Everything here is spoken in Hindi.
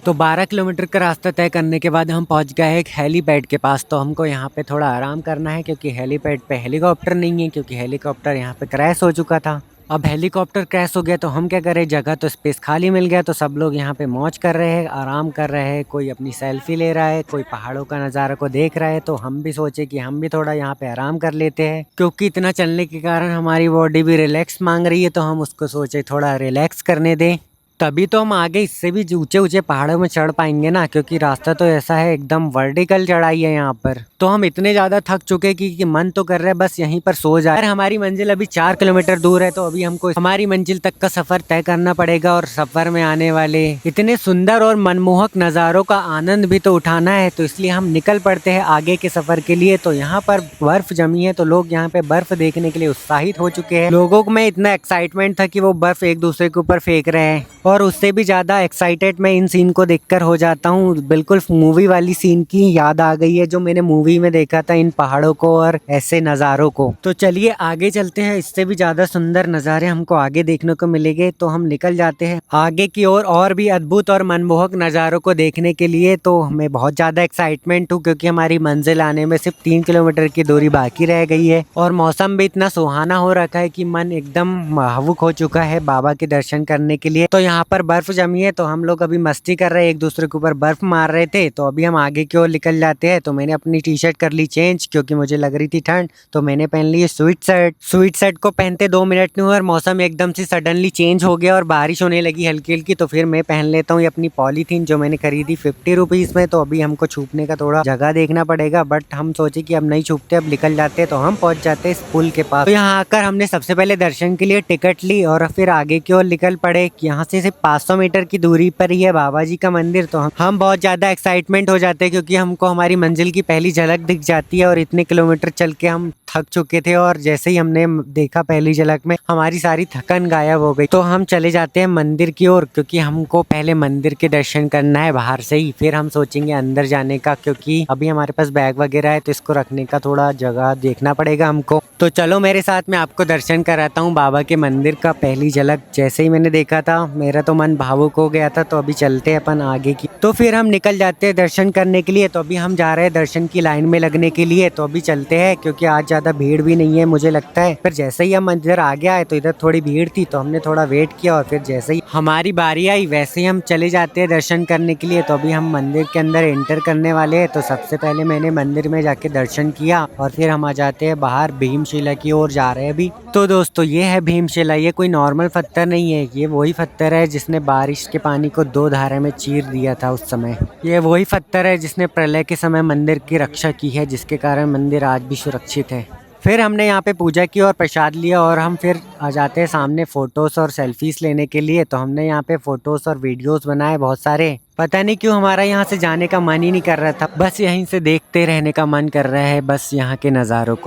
तो 12 किलोमीटर का रास्ता तय करने के बाद हम पहुंच गए एक हेलीपैड के पास। तो हमको यहाँ पे थोड़ा आराम करना है क्योंकि हेलीपैड पे हेलीकॉप्टर नहीं है, क्योंकि हेलीकॉप्टर यहाँ पे क्रैश हो चुका था। अब हेलीकॉप्टर क्रैश हो गया तो हम क्या करें, जगह तो स्पेस खाली मिल गया, तो सब लोग यहाँ पे मौज कर रहे हैं, आराम कर रहे हैं। कोई अपनी सेल्फी ले रहा है, कोई पहाड़ों का नज़ारा को देख रहा है। तो हम भी सोचे कि हम भी थोड़ा यहाँ पे आराम कर लेते हैं, क्योंकि इतना चलने के कारण हमारी बॉडी भी रिलैक्स मांग रही है। तो हम उसको सोचे थोड़ा रिलैक्स करने दें, तभी तो हम आगे इससे भी ऊंचे ऊंचे पहाड़ों में चढ़ पाएंगे ना, क्योंकि रास्ता तो ऐसा है, एकदम वर्टिकल चढ़ाई है यहाँ पर। तो हम इतने ज़्यादा थक चुके कि मन तो कर रहा है बस यहीं पर सो जाए। हमारी मंजिल अभी 4 किलोमीटर दूर है, तो अभी हमको हमारी मंजिल तक का सफ़र तय करना पड़ेगा, और सफ़र में आने वाले इतने सुंदर और मनमोहक नज़ारों का आनंद भी तो उठाना है। तो इसलिए हम निकल पड़ते हैं आगे के सफ़र के लिए। तो यहाँ पर बर्फ़ जमी है, तो लोग यहाँ पे बर्फ़ देखने के लिए उत्साहित हो चुके हैं। लोगों में इतना एक्साइटमेंट था कि वो बर्फ़ एक दूसरे के ऊपर फेंक रहे हैं, और उससे भी ज़्यादा एक्साइटेड मैं इन सीन को देखकर हो जाता हूँ। बिल्कुल मूवी वाली सीन की याद आ गई है जो मैंने मूवी में देखा था, इन पहाड़ों को और ऐसे नज़ारों को। तो चलिए आगे चलते हैं, इससे भी ज़्यादा सुंदर नज़ारे हमको आगे देखने को मिलेंगे। तो हम निकल जाते हैं आगे की ओर और भी अद्भुत और मनमोहक नज़ारों को देखने के लिए। तो मैं बहुत ज़्यादा एक्साइटमेंट हूँ, क्योंकि हमारी मंजिल आने में सिर्फ 3 किलोमीटर की दूरी बाकी रह गई है, और मौसम भी इतना सुहाना हो रखा है कि मन एकदम भावुक हो चुका है बाबा के दर्शन करने के लिए। तो यहाँ पर बर्फ जमी है, तो हम लोग अभी मस्ती कर रहे हैं, एक दूसरे के ऊपर बर्फ मार रहे थे। तो अभी हम आगे की ओर निकल जाते हैं। तो मैंने अपनी टी शर्ट कर ली चेंज, क्योंकि मुझे लग रही थी ठंड, तो मैंने पहन ली स्वीट शर्ट। स्वीट शर्ट को पहनते 2 मिनट नहीं हुए और मौसम एकदम से सडनली चेंज हो गया और बारिश होने लगी हल्की हल्की। तो फिर मैं पहन लेता हूँ ये अपनी पॉलीथीन, जो मैंने खरीदी 50 रुपीज़ में। तो अभी हमको छुपने का थोड़ा जगह देखना पड़ेगा, बट हम सोचे कि अब नहीं छुपते, अब निकल जाते। तो हम पहुंच जाते इस पुल के पास। तो यहाँ आकर हमने सबसे पहले दर्शन के लिए टिकट ली, और फिर आगे की ओर निकल पड़े। यहाँ से सिर्फ 500 मीटर की दूरी पर ही है बाबा जी का मंदिर। तो हम बहुत ज़्यादा एक्साइटमेंट हो जाते हैं, क्योंकि हमको हमारी मंजिल की पहली झलक दिख जाती है, और इतने किलोमीटर चल के हम थक चुके थे, और जैसे ही हमने देखा पहली झलक में, हमारी सारी थकन गायब हो गई। तो हम चले जाते हैं मंदिर की ओर, क्योंकि हमको पहले मंदिर के दर्शन करना है बाहर से ही, फिर हम सोचेंगे अंदर जाने का, क्योंकि अभी हमारे पास बैग वगैरह है, तो इसको रखने का थोड़ा जगह देखना पड़ेगा हमको। तो चलो मेरे साथ, मैं आपको दर्शन कराता हूँ बाबा के मंदिर का। पहली झलक जैसे ही मैंने देखा था, मेरा तो मन भावुक हो गया था। तो अभी चलते हैं अपन आगे की। तो फिर हम निकल जाते हैं दर्शन करने के लिए। तो अभी हम जा रहे हैं दर्शन की लाइन में लगने के लिए। तो अभी चलते हैं, क्योंकि आज ज़्यादा भीड़ भी नहीं है मुझे लगता है। फिर जैसे ही हम इधर आगे आए तो इधर थोड़ी भीड़ थी, तो हमने थोड़ा वेट किया, और फिर जैसे ही हमारी बारी आई वैसे ही हम चले जाते हैं दर्शन करने के लिए। तो अभी हम मंदिर के अंदर एंटर करने वाले हैं। तो सबसे पहले मैंने मंदिर में जाके दर्शन किया, और फिर हम आ जाते हैं बाहर, भीमशिला की ओर जा रहे हैं अभी। तो दोस्तों ये है भीमशिला। ये कोई नॉर्मल पत्थर नहीं है, ये वही पत्थर है जिसने बारिश के पानी को 2 धारे में चीर दिया था उस समय। ये वही पत्थर है जिसने प्रलय के समय मंदिर की रक्षा की है, जिसके कारण मंदिर आज भी सुरक्षित है। फिर हमने यहाँ पे पूजा की और प्रसाद लिया, और हम फिर आ जाते हैं सामने फ़ोटोज़ और सेल्फीज़ लेने के लिए। तो हमने यहाँ पे फ़ोटोज़ और वीडियोज़ बनाए बहुत सारे। पता नहीं क्यों हमारा यहाँ से जाने का मन ही नहीं कर रहा था, बस यहीं से देखते रहने का मन कर रहा है, बस यहाँ के नज़ारों को।